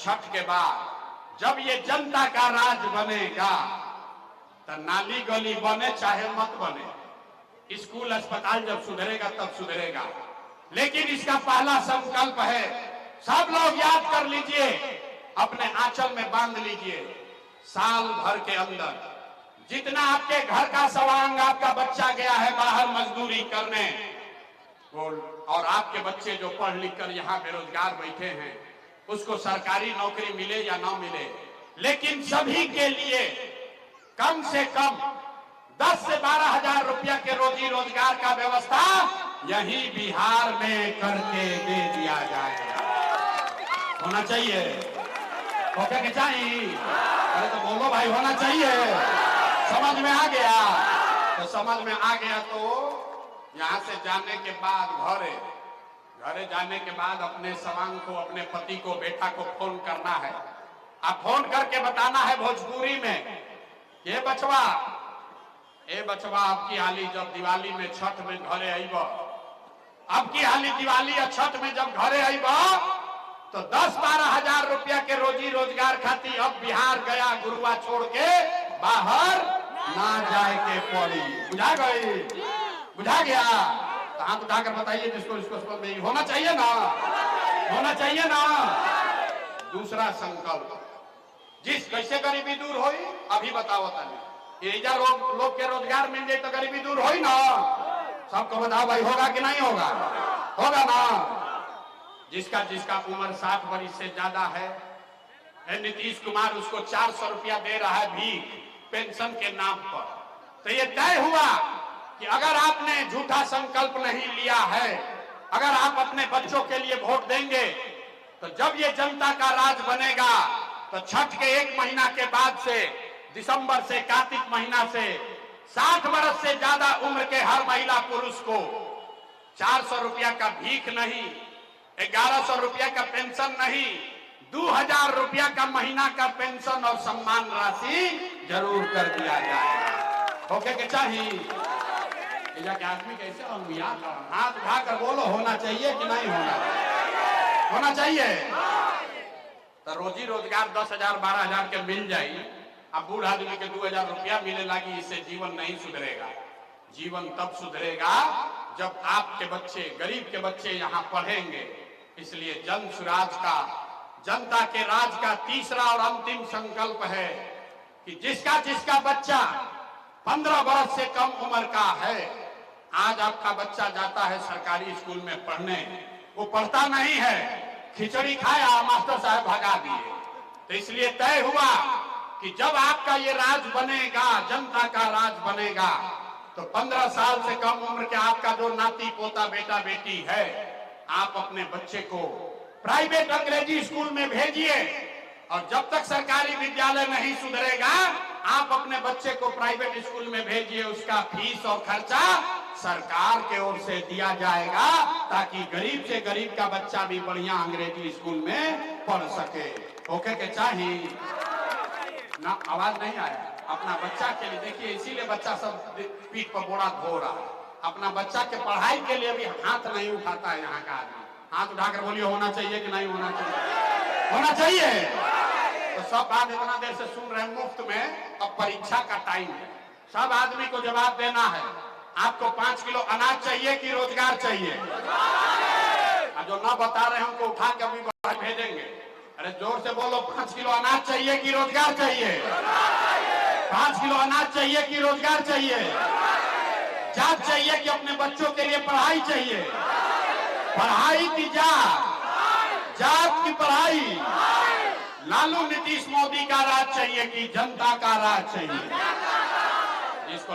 छठ के बाद जब ये जनता का राज बनेगा तो नाली गली बने चाहे मत बने, स्कूल अस्पताल जब सुधरेगा तब सुधरेगा। लेकिन इसका पहला संकल्प है, सब लोग याद कर लीजिए, अपने आंचल में बांध लीजिए, साल भर के अंदर जितना आपके घर का सवांग आपका बच्चा गया है बाहर मजदूरी करने, और आपके बच्चे जो पढ़ लिख कर यहाँ बेरोजगार बैठे हैं, उसको सरकारी नौकरी मिले या ना मिले, लेकिन सभी के लिए कम से कम 10 से 12 हजार रुपया के रोजी रोजगार का व्यवस्था यही बिहार में करके दे दिया जाएगा। होना चाहिए, होके के चाहिए? अरे तो बोलो भाई, होना चाहिए। समझ में आ गया? तो समझ में आ गया तो यहाँ से जाने के बाद घरे जाने के बाद अपने सवांग को, अपने पति को, बेटा को फोन करना है। आप फोन करके बताना है भोजपुरी में, ये बचवा आपकी हाली जब दिवाली में छठ में घरे आईब, अब की हाली दिवाली या छठ में जब घरे आईब तो 10-12 हजार रुपया के रोजी रोजगार खातिर अब बिहार गया गुरुआ छोड़ के बाहर ना जाए के पड़ी। बुझा गई? बुझा गया? तो हाथ उठाकर बताइए जिसको इसको समझ में होना चाहिए ना, होना चाहिए ना। दूसरा संकल्प, जिस कैसे गरीबी दूर होई अभी बताओ तनी, ये लोग के रोजगार मिल जाए तो गरीबी दूर होई ना। सबको बताओ भाई, होगा कि नहीं होगा? होगा ना। जिसका उम्र 60 वर्ष से ज्यादा है, नीतीश कुमार उसको 400 रुपया दे रहा है भीख पेंशन के नाम पर। तो ये तय हुआ कि अगर आपने झूठा संकल्प नहीं लिया है, अगर आप अपने बच्चों के लिए वोट देंगे, तो जब ये जनता का राज बनेगा तो छठ के 1 महीना के बाद से, दिसंबर से, कार्तिक महीना से 60 वर्ष से ज्यादा उम्र के हर महिला पुरुष को 400 रुपया का भीख नहीं, 1100 रुपया का पेंशन नहीं, 2000 रुपया का महीना का पेंशन और सम्मान राशि जरूर कर दिया जाएगा। होके के चाहिए? जाके आदमी कैसे हाथ उठाकर बोलो, होना चाहिए कि नहीं होना चाहिए? होना चाहिए। तो रोजी रोजगार 10 हजार 12 हजार के मिल जाए, अब बूढ़ आदमी के 2000 रुपया मिले लगी, इससे जीवन नहीं सुधरेगा। जीवन तब सुधरेगा जब आपके बच्चे, गरीब के बच्चे यहाँ पढ़ेंगे। इसलिए जन सुराज का, जनता के राज का तीसरा और अंतिम संकल्प है कि जिसका बच्चा 15 वर्ष से कम उम्र का है, आज आपका बच्चा जाता है सरकारी स्कूल में पढ़ने, वो पढ़ता नहीं है, खिचड़ी खाया, मास्टर साहब भगा दिए। तो इसलिए तय हुआ कि जब आपका ये राज बनेगा, जनता का राज बनेगा, तो 15 साल से कम उम्र के आपका जो नाती पोता बेटा बेटी है, आप अपने बच्चे को प्राइवेट अंग्रेजी स्कूल में भेजिए। और जब तक सरकारी विद्यालय नहीं सुधरेगा, आप अपने बच्चे को प्राइवेट स्कूल में भेजिए, उसका फीस और खर्चा सरकार के ओर से दिया जाएगा, ताकि गरीब से गरीब का बच्चा भी बढ़िया अंग्रेजी स्कूल में पढ़ सके। ओके के चाहिए ना? आवाज नहीं आया? अपना बच्चा के लिए देखिए, इसीलिए बच्चा सब पीठ पर बोरा धो रहा है। अपना बच्चा के पढ़ाई के लिए भी हाथ नहीं उठाता है यहाँ का आदमी। हाथ उठाकर बोलिए, होना चाहिए कि नहीं होना चाहिए? होना चाहिए। तो सब बात इतना देर से सुन रहे हैं मुफ्त में, अब परीक्षा का टाइम है, सब आदमी को जवाब देना है। आपको 5 किलो अनाज चाहिए कि रोजगार चाहिए? जो ना बता रहे हैं उनको उठा के अभी बाहर भेजेंगे। अरे जोर से बोलो, 5 किलो अनाज चाहिए कि रोजगार चाहिए? 5 किलो अनाज चाहिए कि रोजगार चाहिए? जात चाहिए कि अपने बच्चों के लिए पढ़ाई चाहिए? पढ़ाई की जात की पढ़ाई? लालू नीतीश मोदी का राज चाहिए कि जनता का राज चाहिए? इसको